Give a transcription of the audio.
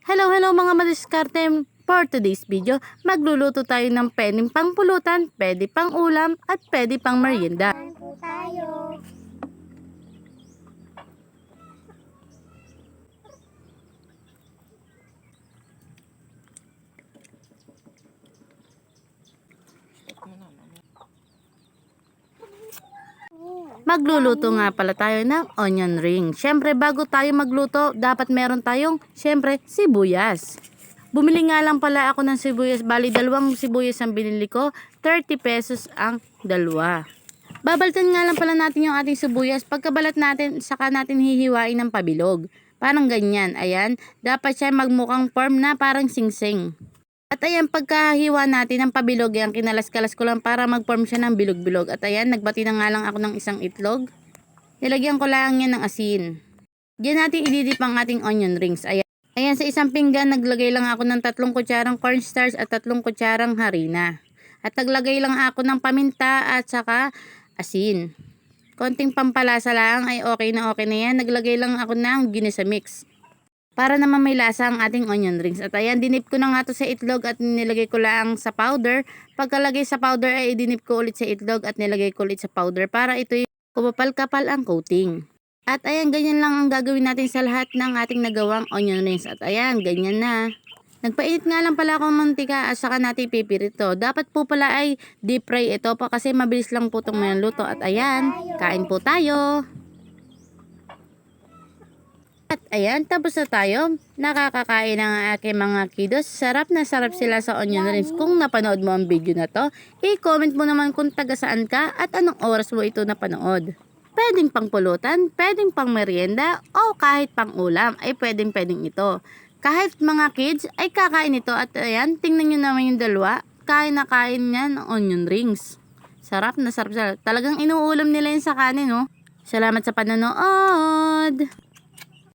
Hello mga madiskarte. For today's video, magluluto tayo ng pwedeng pang pulutan, pwede pang ulam, at pwede pang merienda. Kain po tayo. Magluluto nga pala tayo ng onion ring. Syempre bago tayo magluto, dapat meron tayong syempre sibuyas. Bumili nga lang pala ako ng sibuyas, bali dalawang sibuyas ang binili ko, 30 pesos ang dalawa. Babaltan nga lang pala natin yung ating sibuyas, pagkabalat natin, saka natin hihiwain ng pabilog. Parang ganyan, ayan, dapat siya magmukhang form na parang singsing. At ayan, pagkahiwa natin ng pabilog, yan, kinalas-kalas ko lang para mag-form siya ng bilog-bilog. At ayan, nagbati na nga lang ako ng isang itlog. Nilagyan ko lang yan ng asin. Diyan natin ididip ang ating onion rings. Ayan, sa isang pinggan, naglagay lang ako ng 3 kutsarang cornstarch at 3 kutsarang harina. At naglagay lang ako ng paminta at saka asin. Konting pampalasa lang ay okay na yan. Naglagay lang ako ng ginisa mix. Para naman may lasa ang ating onion rings. At ayan, dinip ko na nga to sa itlog at nilagay ko lang sa powder. Pagkalagay sa powder ay dinip ko ulit sa itlog at nilagay ko ulit sa powder para ito yung kumapal-kapal ang coating. At ayan, ganyan lang ang gagawin natin sa lahat ng ating nagawang onion rings. At ayan, ganyan na. Nagpainit nga lang pala akong mantika at saka natin pipirito. Dapat po pala ay deep fry ito pa kasi mabilis lang po itong maluto. At ayan, kain po tayo. At ayan, tapos na tayo. Nakakakain ng aking mga kiddos. Sarap na sarap sila sa onion rings. Kung napanood mo ang video na to, i-comment mo naman kung taga saan ka at anong oras mo ito napanood. Pwedeng pang pulutan, pwedeng pang merienda, o kahit pang ulam ay pwedeng ito. Kahit mga kids ay kakain ito. At ayan, tingnan nyo naman yung dalawa. Kain na kain niya ng onion rings. Sarap na sarap sila. Talagang inuulam nila yun sa kanin, no? Salamat sa panonood!